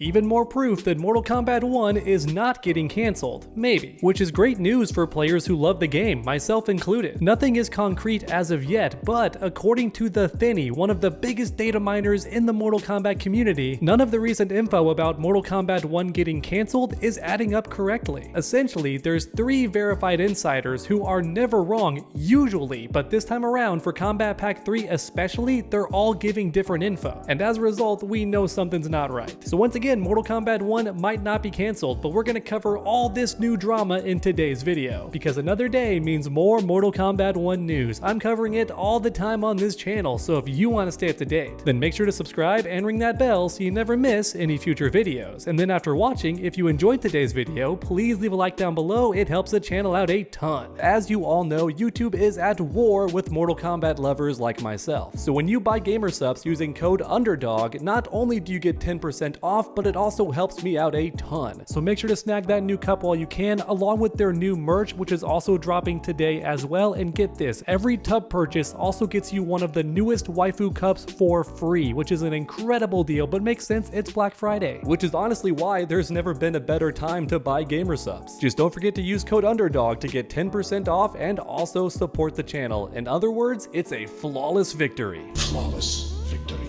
Even more proof that Mortal Kombat 1 is not getting cancelled, maybe, which is great news for players who love the game, myself included. Nothing is concrete as of yet, but according to the Thinny, one of the biggest data miners in the Mortal Kombat community, none of the recent info about Mortal Kombat 1 getting cancelled is adding up correctly. Essentially, there's 3 verified insiders who are never wrong, usually, but this time around for Kombat Pack 3 especially, they're all giving different info, and as a result, we know something's not right. So once again, Mortal Kombat 1 might not be cancelled, but we're going to cover all this new drama in today's video, because another day means more Mortal Kombat 1 news. I'm covering it all the time on this channel, so if you want to stay up to date, then make sure to subscribe and ring that bell so you never miss any future videos. And then after watching, if you enjoyed today's video, please leave a like down below, it helps the channel out a ton. As you all know, YouTube is at war with Mortal Kombat lovers like myself, so when you buy gamer subs using code UNDERDOG, not only do you get 10% off, but it also helps me out a ton. So make sure to snag that new cup while you can, along with their new merch, which is also dropping today as well. And get this, every tub purchase also gets you one of the newest waifu cups for free, which is an incredible deal, but makes sense, it's Black Friday, which is honestly why there's never been a better time to buy gamer subs. Just don't forget to use code UNDERDOG to get 10% off and also support the channel. In other words, it's a flawless victory. Flawless victory.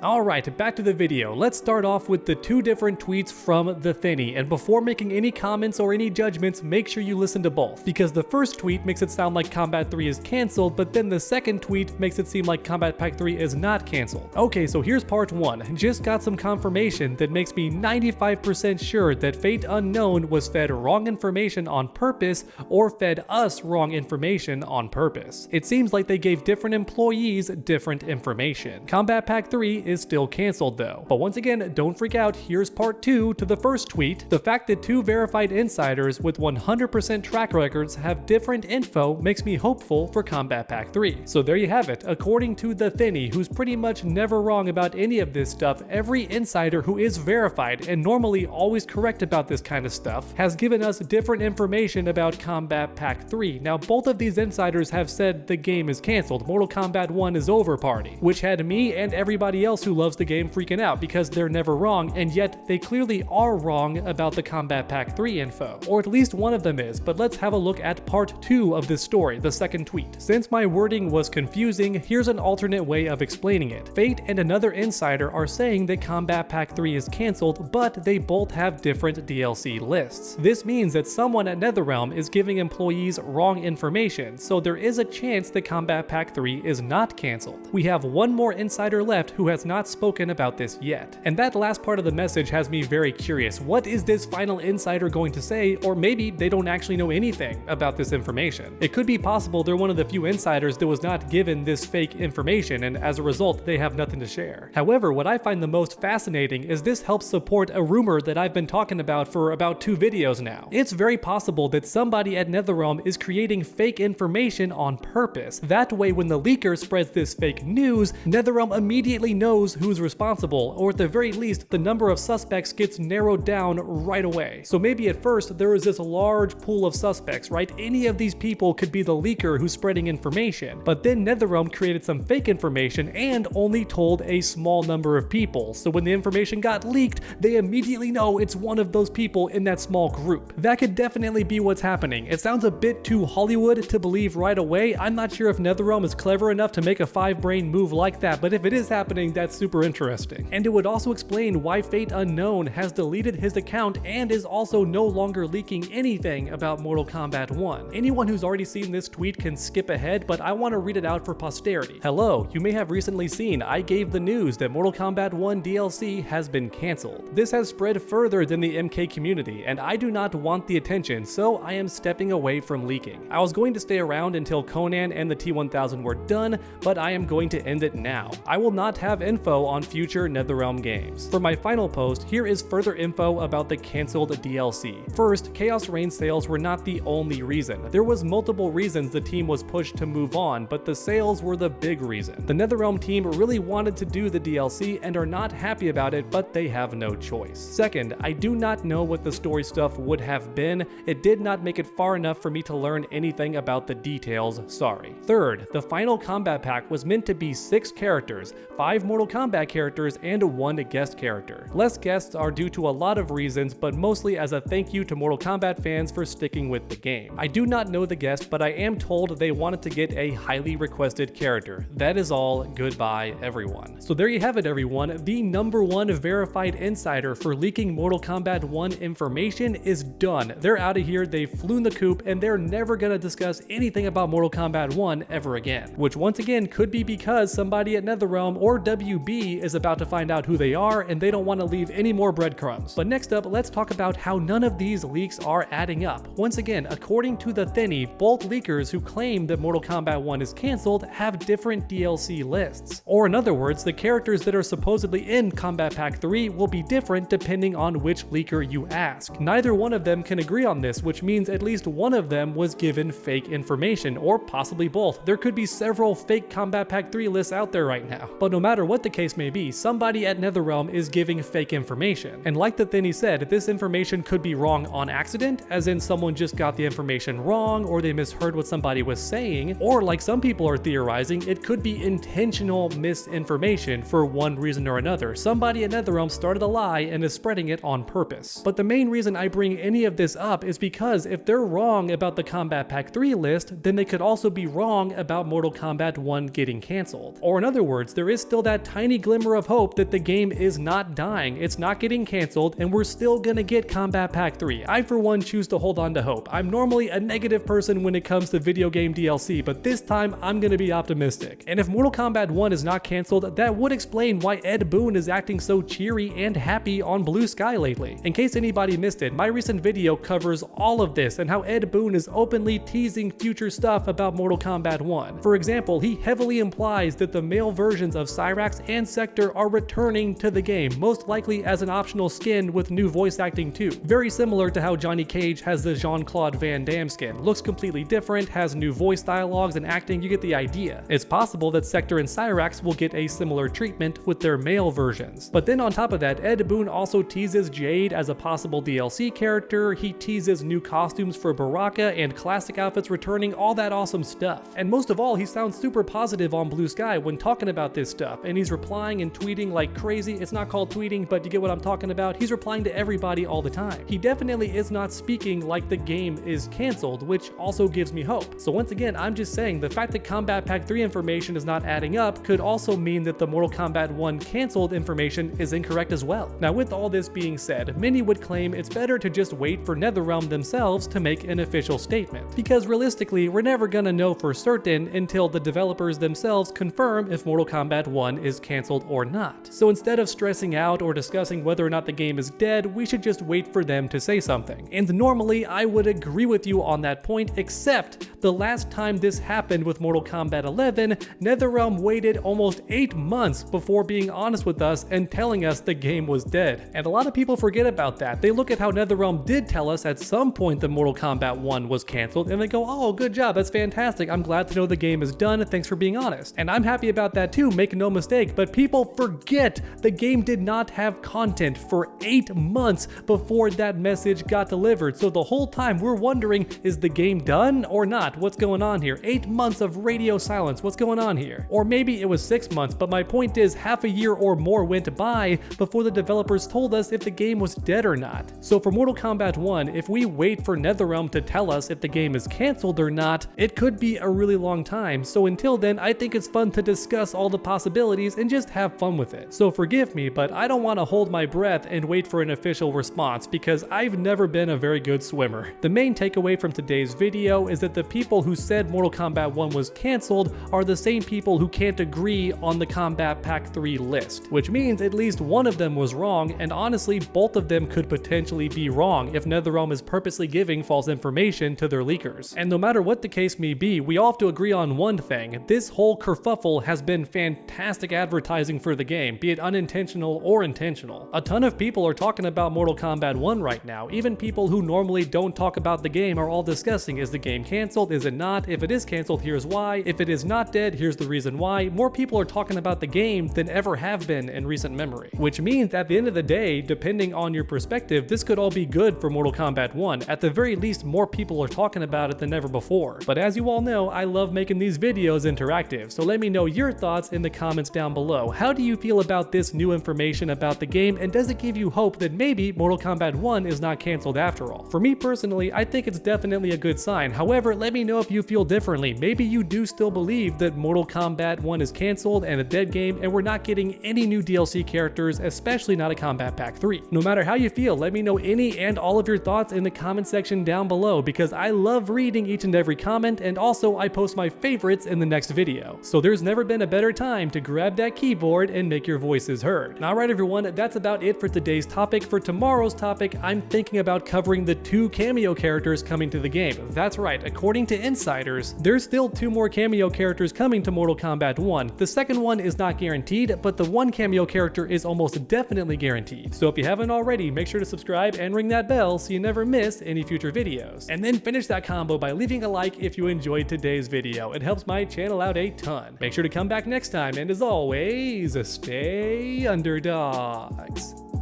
Alright, back to the video. Let's start off with the 2 different tweets from the Thinny, and before making any comments or any judgments, make sure you listen to both, because the first tweet makes it sound like Kombat 3 is cancelled, but then the second tweet makes it seem like Kombat Pack 3 is not cancelled. Okay, so here's part 1. Just got some confirmation that makes me 95% sure that Fate Unknown was fed wrong information on purpose, or fed us wrong information on purpose. It seems like they gave different employees different information. Kombat Pack 3 is still cancelled though. But once again, don't freak out, here's part 2 to the first tweet. The fact that 2 verified insiders with 100% track records have different info makes me hopeful for Kombat Pack 3. So there you have it. According to the Thinny, who's pretty much never wrong about any of this stuff, every insider who is verified and normally always correct about this kind of stuff has given us different information about Kombat Pack 3. Now both of these insiders have said the game is cancelled, Mortal Kombat 1 is over party, which had me and everybody else who loves the game freaking out because they're never wrong, and yet they clearly are wrong about the Kombat Pack 3 info. Or at least one of them is, but let's have a look at part 2 of this story, the second tweet. Since my wording was confusing, here's an alternate way of explaining it. Fate and another insider are saying that Kombat Pack 3 is cancelled, but they both have different DLC lists. This means that someone at NetherRealm is giving employees wrong information, so there is a chance that Kombat Pack 3 is not cancelled. We have one more insider left who has not spoken about this yet. And that last part of the message has me very curious. What is this final insider going to say? Or maybe they don't actually know anything about this information. It could be possible they're one of the few insiders that was not given this fake information, and as a result, they have nothing to share. However, what I find the most fascinating is this helps support a rumor that I've been talking about for about 2 videos now. It's very possible that somebody at NetherRealm is creating fake information on purpose. That way, when the leaker spreads this fake news, NetherRealm immediately knows who's responsible, or at the very least, the number of suspects gets narrowed down right away. So maybe at first there is this large pool of suspects, right? Any of these people could be the leaker who's spreading information, but then NetherRealm created some fake information and only told a small number of people. So when the information got leaked, they immediately know it's one of those people in that small group. That could definitely be what's happening. It sounds a bit too Hollywood to believe right away. I'm not sure if NetherRealm is clever enough to make a 5-brain move like that, but if it is happening, that's super interesting. And it would also explain why Fate Unknown has deleted his account and is also no longer leaking anything about Mortal Kombat 1. Anyone who's already seen this tweet can skip ahead, but I want to read it out for posterity. Hello, you may have recently seen I gave the news that Mortal Kombat 1 DLC has been cancelled. This has spread further than the MK community, and I do not want the attention, so I am stepping away from leaking. I was going to stay around until Conan and the T-1000 were done, but I am going to end it now. I will not have info on future NetherRealm games. For my final post, here is further info about the cancelled DLC. First, Chaos Reign sales were not the only reason. There was multiple reasons the team was pushed to move on, but the sales were the big reason. The NetherRealm team really wanted to do the DLC and are not happy about it, but they have no choice. Second, I do not know what the story stuff would have been. It did not make it far enough for me to learn anything about the details, sorry. Third, the final combat pack was meant to be 6 characters, 5 Mortal Mortal Kombat characters and 1 guest character. Less guests are due to a lot of reasons, but mostly as a thank you to Mortal Kombat fans for sticking with the game. I do not know the guest, but I am told they wanted to get a highly requested character. That is all. Goodbye, everyone. So there you have it, everyone. The #1 verified insider for leaking Mortal Kombat 1 information is done. They're out of here, they've flown the coop, and they're never gonna discuss anything about Mortal Kombat 1 ever again. Which once again could be because somebody at NetherRealm or WB is about to find out who they are and they don't want to leave any more breadcrumbs. But next up, let's talk about how none of these leaks are adding up. Once again, according to the Thinny, both leakers who claim that Mortal Kombat 1 is cancelled have different DLC lists. Or in other words, the characters that are supposedly in Kombat Pack 3 will be different depending on which leaker you ask. Neither one of them can agree on this, which means at least one of them was given fake information, or possibly both. There could be several fake Kombat Pack 3 lists out there right now. But no matter what the case may be, somebody at NetherRealm is giving fake information. And like the Thinny said, this information could be wrong on accident, as in someone just got the information wrong, or they misheard what somebody was saying, or like some people are theorizing, it could be intentional misinformation for one reason or another. Somebody at NetherRealm started a lie and is spreading it on purpose. But the main reason I bring any of this up is because if they're wrong about the Kombat Pack 3 list, then they could also be wrong about Mortal Kombat 1 getting cancelled. Or in other words, there is still that tiny glimmer of hope that the game is not dying, it's not getting cancelled, and we're still gonna get Kombat Pack 3. I for one choose to hold on to hope. I'm normally a negative person when it comes to video game DLC, but this time I'm gonna be optimistic. And if Mortal Kombat 1 is not cancelled, that would explain why Ed Boon is acting so cheery and happy on Blue Sky lately. In case anybody missed it, my recent video covers all of this and how Ed Boon is openly teasing future stuff about Mortal Kombat 1. For example, he heavily implies that the male versions of Cyrax and Sector are returning to the game, most likely as an optional skin with new voice acting too. Very similar to how Johnny Cage has the Jean-Claude Van Damme skin. Looks completely different, has new voice dialogues and acting, you get the idea. It's possible that Sector and Cyrax will get a similar treatment with their male versions. But then on top of that, Ed Boon also teases Jade as a possible DLC character, he teases new costumes for Baraka and classic outfits returning, all that awesome stuff. And most of all, he sounds super positive on Blue Sky when talking about this stuff, and he's replying and tweeting like crazy. It's not called tweeting, but you get what I'm talking about. He's replying to everybody all the time. He definitely is not speaking like the game is cancelled, which also gives me hope. So once again, I'm just saying the fact that Kombat Pack 3 information is not adding up could also mean that the Mortal Kombat 1 cancelled information is incorrect as well. Now with all this being said, many would claim it's better to just wait for NetherRealm themselves to make an official statement, because realistically we're never gonna know for certain until the developers themselves confirm if Mortal Kombat 1 is cancelled or not. So instead of stressing out or discussing whether or not the game is dead, we should just wait for them to say something. And normally I would agree with you on that point, except the last time this happened with Mortal Kombat 11, NetherRealm waited almost 8 months before being honest with us and telling us the game was dead. And a lot of people forget about that. They look at how NetherRealm did tell us at some point that Mortal Kombat 1 was cancelled and they go, oh, good job, that's fantastic, I'm glad to know the game is done, thanks for being honest. And I'm happy about that too, make no mistake, but people forget the game did not have content for 8 months before that message got delivered. So the whole time we're wondering, is the game done or not? What's going on here? 8 months of radio silence, what's going on here? Or maybe it was 6 months, but my point is half a year or more went by before the developers told us if the game was dead or not. So for Mortal Kombat 1, if we wait for NetherRealm to tell us if the game is cancelled or not, it could be a really long time. So until then, I think it's fun to discuss all the possibilities and just have fun with it. So forgive me, but I don't want to hold my breath and wait for an official response because I've never been a very good swimmer. The main takeaway from today's video is that the people who said Mortal Kombat 1 was cancelled are the same people who can't agree on the Kombat Pack 3 list, which means at least one of them was wrong, and honestly both of them could potentially be wrong if NetherRealm is purposely giving false information to their leakers. And no matter what the case may be, we all have to agree on one thing: this whole kerfuffle has been fantastic advertising for the game, be it unintentional or intentional. A ton of people are talking about Mortal Kombat 1 right now. Even people who normally don't talk about the game are all discussing, is the game cancelled, is it not? If it is cancelled, here's why. If it is not dead, here's the reason why. More people are talking about the game than ever have been in recent memory. Which means at the end of the day, depending on your perspective, this could all be good for Mortal Kombat 1. At the very least, more people are talking about it than ever before. But as you all know, I love making these videos interactive, so let me know your thoughts in the comments down down below. How do you feel about this new information about the game, and does it give you hope that maybe Mortal Kombat 1 is not cancelled after all? For me personally, I think it's definitely a good sign. However, let me know if you feel differently. Maybe you do still believe that Mortal Kombat 1 is cancelled and a dead game, and we're not getting any new DLC characters, especially not a Kombat Pack 3. No matter how you feel, let me know any and all of your thoughts in the comment section down below, because I love reading each and every comment, and also I post my favorites in the next video. So there's never been a better time to grab that keyboard and make your voices heard. Alright everyone, that's about it for today's topic. For tomorrow's topic, I'm thinking about covering the 2 cameo characters coming to the game. That's right, according to insiders, there's still 2 more cameo characters coming to Mortal Kombat 1. The second one is not guaranteed, but the 1 cameo character is almost definitely guaranteed. So if you haven't already, make sure to subscribe and ring that bell so you never miss any future videos. And then finish that combo by leaving a like if you enjoyed today's video. It helps my channel out a ton. Make sure to come back next time, and as always, stay underdogs.